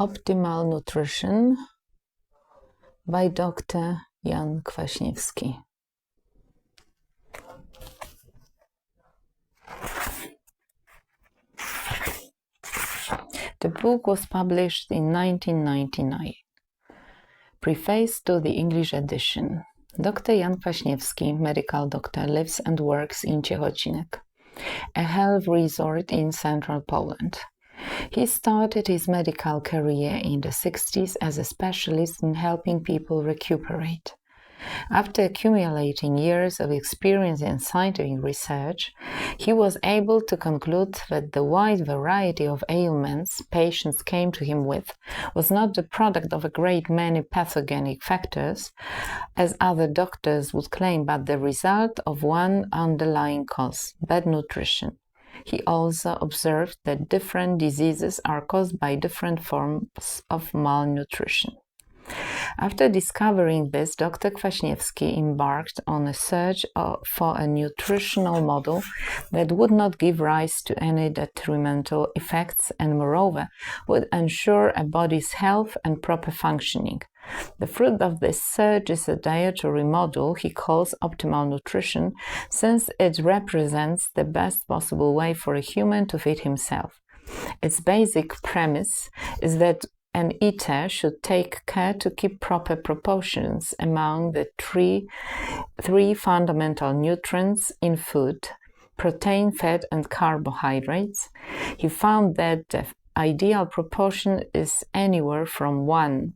Optimal Nutrition by Dr. Jan Kwaśniewski. The book was published in 1999. Preface to the English edition. Dr. Jan Kwaśniewski, medical doctor, lives and works in Ciechocinek, a health resort in central Poland. He started his medical career in the 60s as a specialist in helping people recuperate. After accumulating years of experience in scientific research, he was able to conclude that the wide variety of ailments patients came to him with was not the product of a great many pathogenic factors, as other doctors would claim, but the result of one underlying cause: bad nutrition. He also observed that different diseases are caused by different forms of malnutrition. After discovering this, Dr. Kwaśniewski embarked on a search for a nutritional model that would not give rise to any detrimental effects and, moreover, would ensure a body's health and proper functioning. The fruit of this search is a dietary model he calls optimal nutrition, since it represents the best possible way for a human to feed himself. Its basic premise is that an eater should take care to keep proper proportions among the three fundamental nutrients in food: protein, fat, and carbohydrates. He found that the ideal proportion is anywhere from 1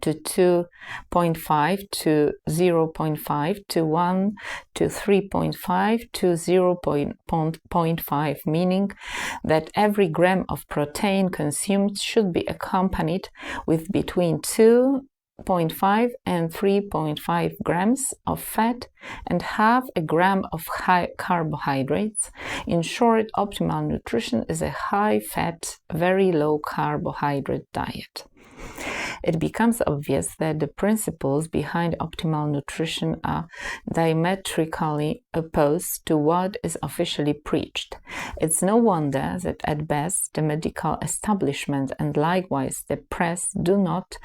to 2.5 to 0.5 to 1 to 3.5 to 0.5, meaning that every gram of protein consumed should be accompanied with between 2.5 and 3.5 grams of fat and half a gram of high carbohydrates. In short, optimal nutrition is a high-fat, very low-carbohydrate diet. It becomes obvious that the principles behind optimal nutrition are diametrically opposed to what is officially preached. It's no wonder that at best the medical establishment and likewise the press do not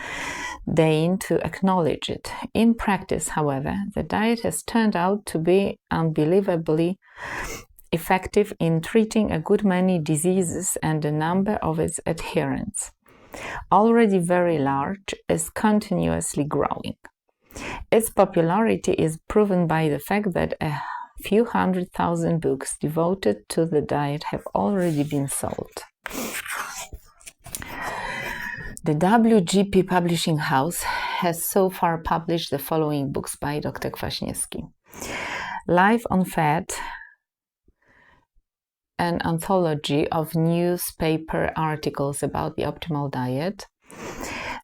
deign to acknowledge it. In practice, however, the diet has turned out to be unbelievably effective in treating a good many diseases, and the number of its adherents, already very large, is continuously growing. Its popularity is proven by the fact that a few 100,000 books devoted to the diet have already been sold. The WGP Publishing House has so far published the following books by Dr. Kwaśniewski: Life on Fat, an anthology of newspaper articles about the optimal diet;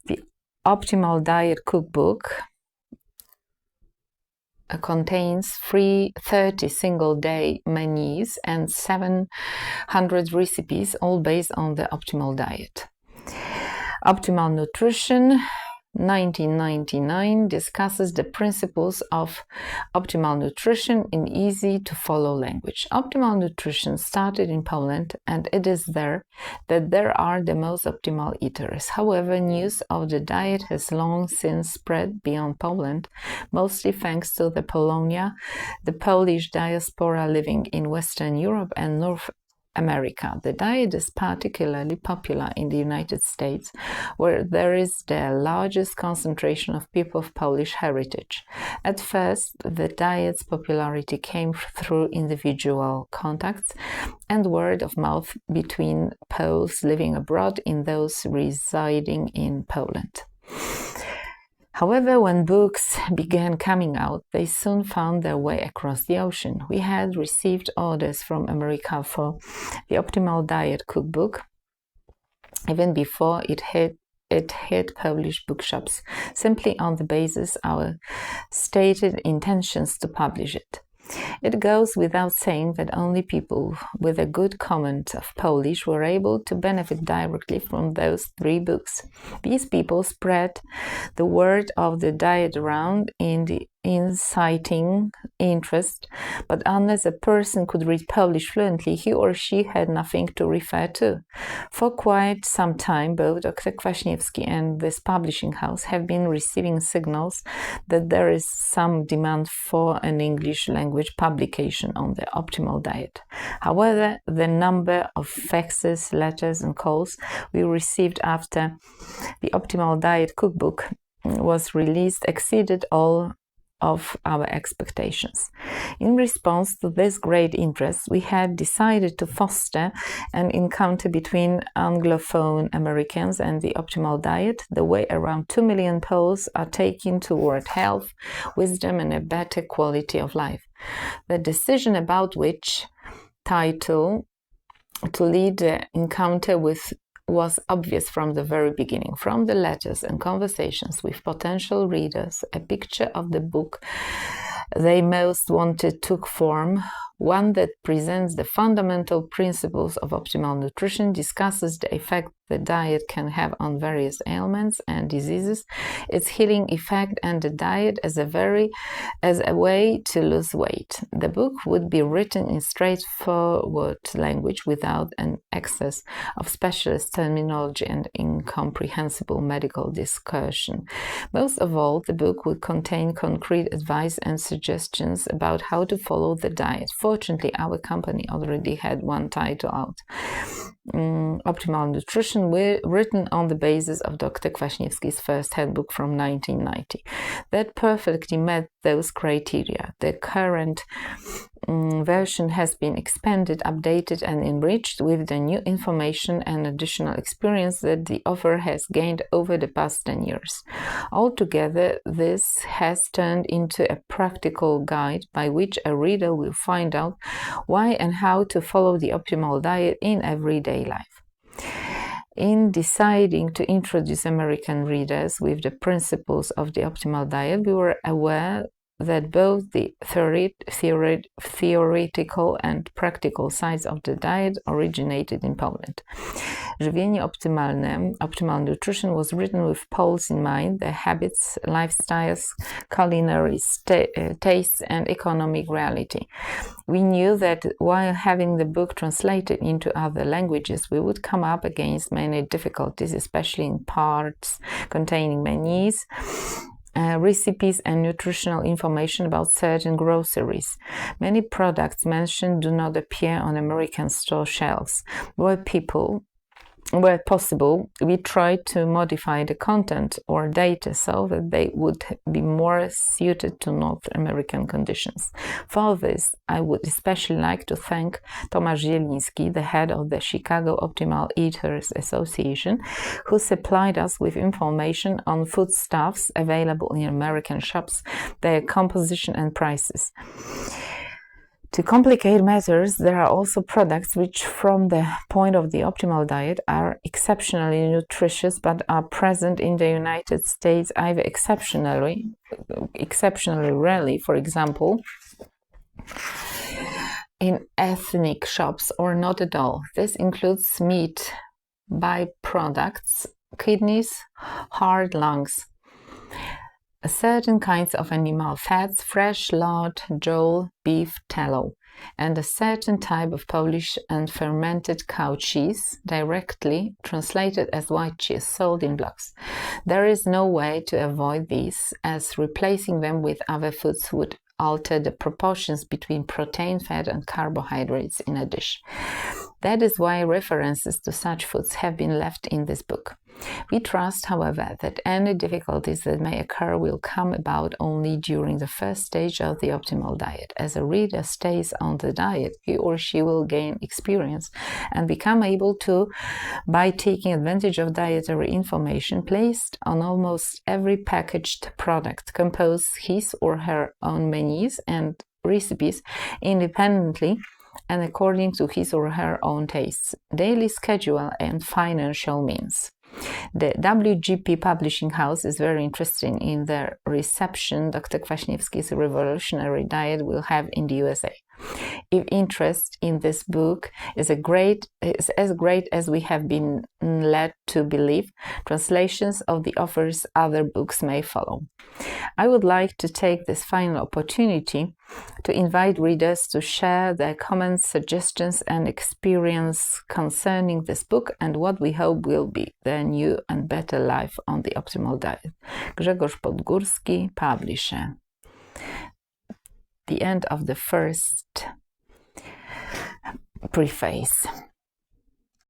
the Optimal Diet Cookbook contains 30 single-day menus and 700 recipes, all based on the optimal diet. Optimal Nutrition, 1999, discusses the principles of optimal nutrition in easy-to-follow language. Optimal nutrition started in Poland, and it is there that there are the most optimal eaters. However, news of the diet has long since spread beyond Poland, mostly thanks to the Polish diaspora living in Western Europe and North America. The diet is particularly popular in the United States, where there is the largest concentration of people of Polish heritage. At first, the diet's popularity came through individual contacts and word of mouth between Poles living abroad and those residing in Poland. However, when books began coming out, they soon found their way across the ocean. We had received orders from America for the Optimal Diet Cookbook even before it hit Polish bookshops, simply on the basis of our stated intentions to publish it. It goes without saying that only people with a good command of Polish were able to benefit directly from those 3 books. These people spread the word of the diet around in the inciting interest, but unless a person could read Polish fluently, he or she had nothing to refer to. For quite some time, both Dr. Kwaśniewski and this publishing house have been receiving signals that there is some demand for an English language publication on the optimal diet. However, the number of faxes, letters, and calls we received after the Optimal Diet Cookbook was released exceeded all of our expectations. In response to this great interest, we had decided to foster an encounter between Anglophone Americans and the optimal diet, the way around 2 million Poles are taking toward health, wisdom, and a better quality of life. The decision about which title to lead the encounter with was obvious from the very beginning. From the letters and conversations with potential readers, a picture of the book they most wanted took form, one that presents the fundamental principles of optimal nutrition, discusses the effect the diet can have on various ailments and diseases, its healing effect, and the diet as a way to lose weight. The book would be written in straightforward language without an excess of specialist terminology and incomprehensible medical discussion. Most of all, the book would contain concrete advice and suggestions about how to follow the diet. Fortunately, our company already had one title out, Optimal Nutrition, written on the basis of Dr. Kwaśniewski's first handbook from 1990. That perfectly met those criteria. The current version has been expanded, updated, and enriched with the new information and additional experience that the author has gained over the past 10 years. Altogether, this has turned into a practical guide by which a reader will find out why and how to follow the optimal diet in everyday life. In deciding to introduce American readers with the principles of the optimal diet, we were aware that both the theoretical and practical sides of the diet originated in Poland. Żywienie optymalne, Optimal Nutrition, was written with Poles in mind, their habits, lifestyles, culinary tastes, and economic reality. We knew that while having the book translated into other languages, we would come up against many difficulties, especially in parts containing menus, recipes, and nutritional information about certain groceries. Many products mentioned do not appear on American store shelves. Where possible, we tried to modify the content or data so that they would be more suited to North American conditions. For this, I would especially like to thank Tomasz Zieliński, the head of the Chicago Optimal Eaters Association, who supplied us with information on foodstuffs available in American shops, their composition and prices. To complicate matters, there are also products which, from the point of the optimal diet, are exceptionally nutritious but are present in the United States either exceptionally rarely, for example, in ethnic shops, or not at all. This includes meat byproducts, kidneys, heart, lungs, certain kinds of animal fats, fresh lard, jowl, beef tallow, and a certain type of Polish and fermented cow cheese, directly translated as white cheese, sold in blocks. There is no way to avoid these, as replacing them with other foods would alter the proportions between protein, fat, and carbohydrates in a dish. That is why references to such foods have been left in this book. We trust, however, that any difficulties that may occur will come about only during the first stage of the optimal diet. As a reader stays on the diet, he or she will gain experience and become able to, by taking advantage of dietary information placed on almost every packaged product, compose his or her own menus and recipes independently and according to his or her own tastes, daily schedule, and financial means. The WGP Publishing House is very interested in the reception Dr. Kwaśniewski's revolutionary diet will have in the USA. If interest in this book is as great as we have been led to believe, translations of the author's other books may follow. I would like to take this final opportunity to invite readers to share their comments, suggestions, and experience concerning this book and what we hope will be their new and better life on the optimal diet. Grzegorz Podgórski, publisher. The end of the first preface.